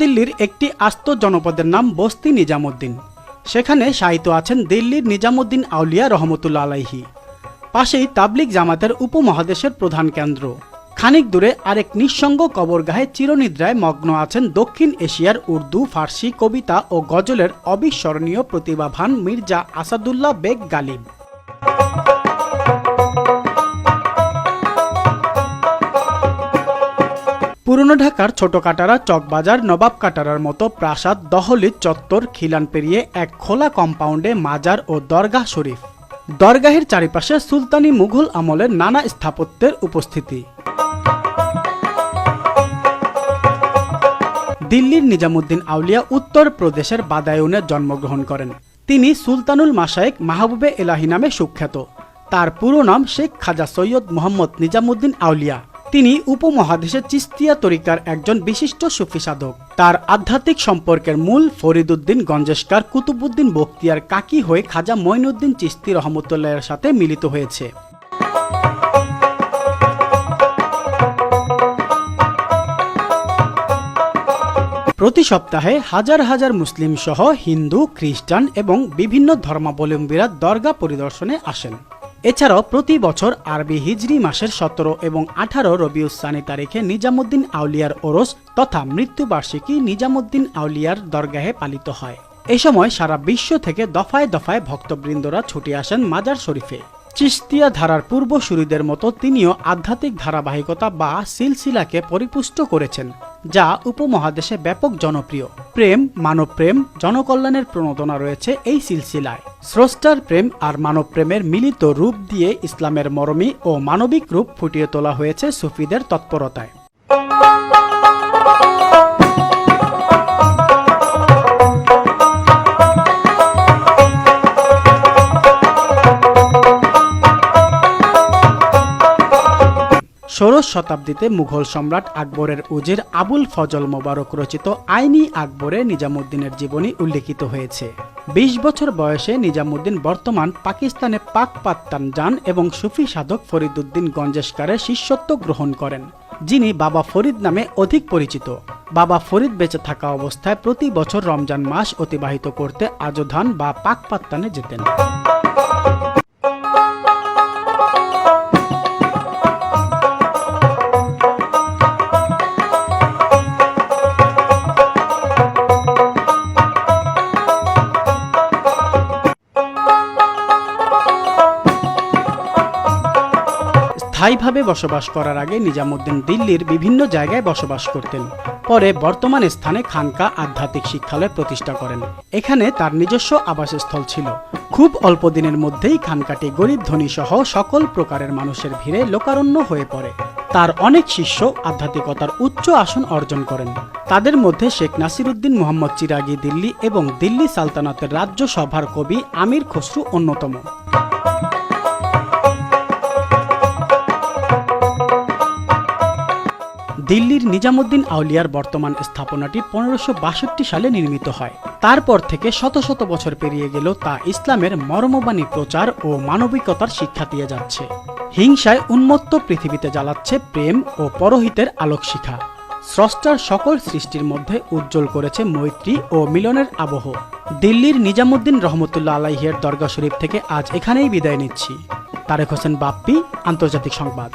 দিল্লির একটি আস্ত জনপদের নাম বস্তি নিজামুদ্দিন। সেখানে শায়িত আছেন দিল্লির নিজামুদ্দিন আউলিয়া রহমতুল্লাহ আলাইহি। পাশেই তাবলিগ জামাতের উপমহাদেশের প্রধান কেন্দ্র। খানিক দূরে আরেক নিঃসঙ্গ কবরগাহে চিরনিদ্রায় মগ্ন আছেন দক্ষিণ এশিয়ার উর্দু, ফার্সি, কবিতা ও গজলের অবিস্মরণীয় প্রতিভাবান মির্জা আসাদুল্লাহ বেগ গালিব। পুরনো ঢাকার ছোট কাটারা, চকবাজার, নবাব কাটারার মতো প্রাসাদ, দহলিত, চত্বর, খিলান পেরিয়ে এক খোলা কম্পাউন্ডে মাজার ও দরগাহ শরীফ। দরগাহের চারিপাশে সুলতানি মুঘল আমলের নানা স্থাপত্যের উপস্থিতি। দিল্লির নিজামুদ্দিন আউলিয়া উত্তর প্রদেশের বাদায়ুনে জন্মগ্রহণ করেন। তিনি সুলতানুল মাশায়েখ মাহবুবে এলাহি নামে সুখ্যাত। তার পুরো নাম শেখ খাজা সৈয়দ মোহাম্মদ নিজামুদ্দিন আউলিয়া। তিনি উপমহাদেশের চিস্তিয়া তরিকার একজন বিশিষ্ট সুফি সাধক। তার আধ্যাত্মিক সম্পর্কের মূল ফরিদউদ্দিন গঞ্জেশকার কুতুবউদ্দিন বখতিয়ার কাকি হয়ে খাজা মঈনুদ্দিন চিশতি রহমতুল্লাহের সাথে মিলিত হয়েছে। প্রতি সপ্তাহে হাজার হাজার মুসলিম সহ হিন্দু, খ্রিস্টান এবং বিভিন্ন ধর্মাবলম্বীরা দরগা পরিদর্শনে আসেন। এছাড়াও প্রতি বছর আরবি হিজরি মাসের 17 এবং 18 রবিউস-সানি তারিখে নিজামুদ্দিন আউলিয়ার ওরস তথা মৃত্যুবার্ষিকী নিজামুদ্দিন আউলিয়ার দরগাহে পালিত হয়। এ সময় সারা বিশ্ব থেকে দফায় দফায় ভক্তবৃন্দরা ছুটে আসেন মাজার শরীফে। চিশতিয়া ধারার পূর্বসূরিদের মতো তিনিও আধ্যাত্মিক ধারাবাহিকতা বা সিলসিলাকে পরিপুষ্ট করেছেন, যা উপমহাদেশে ব্যাপক জনপ্রিয়। প্রেম, মানবপ্রেম, জনকল্যাণের প্রণোদনা রয়েছে এই সিলসিলায়। স্রষ্টার প্রেম আর মানবপ্রেমের মিলিত রূপ দিয়ে ইসলামের মরমী ও মানবিক রূপ ফুটিয়ে তোলা হয়েছে সুফিদের তৎপরতায়। ষোড়শ শতাব্দীতে মুঘল সম্রাট আকবরের উজির আবুল ফজল মোবারক রচিত আইনি আকবরে নিজামুদ্দিনের জীবনী উল্লেখিত হয়েছে। 20 বছর বয়সে নিজামুদ্দিন বর্তমান পাকিস্তানে পাকপাত্তান যান এবং সুফি সাধক ফরিদউদ্দিন গঞ্জেশকারের শিষ্যত্ব গ্রহণ করেন, যিনি বাবা ফরিদ নামে অধিক পরিচিত। বাবা ফরিদ বেঁচে থাকা অবস্থায় প্রতি বছর রমজান মাস অতিবাহিত করতে আজোধান বা পাকপাত্তানে যেতেন। স্থায়ীভাবে বসবাস করার আগে নিজামুদ্দিন দিল্লির বিভিন্ন জায়গায় বসবাস করতেন। পরে বর্তমান স্থানে খানকা আধ্যাত্মিক শিক্ষালয় প্রতিষ্ঠা করেন। এখানে তার নিজস্ব আবাসস্থল ছিল। খুব অল্প দিনের মধ্যেই খানকাটি গরিব ধনী সহ সকল প্রকারের মানুষের ভিড়ে লোকারণ্য হয়ে পড়ে। তার অনেক শিষ্য আধ্যাত্মিকতার উচ্চ আসন অর্জন করেন। তাদের মধ্যে শেখ নাসিরউদ্দিন মোহাম্মদ চিরাগি দিল্লি এবং দিল্লি সালতানাতের রাজ্যসভার কবি আমির খসরু অন্যতম। দিল্লির নিজামুদ্দিন আউলিয়ার বর্তমান স্থাপনাটি 1562 সালে নির্মিত হয়। তারপর থেকে শত শত বছর পেরিয়ে গেল তা ইসলামের মর্মবাণী প্রচার ও মানবিকতার শিক্ষা দিয়ে যাচ্ছে। হিংসায় উন্মত্ত পৃথিবীতে জ্বালাচ্ছে প্রেম ও পরহিতের আলোকশিখা। স্রষ্টার সকল সৃষ্টির মধ্যে উজ্জ্বল করেছে মৈত্রী ও মিলনের আবহ। দিল্লির নিজামুদ্দিন রহমতুল্লাহ আলাইহির দরগা শরীফ থেকে আজ এখানেই বিদায় নিচ্ছি। তারেক হোসেন বাপ্পি, আন্তর্জাতিক সংবাদ।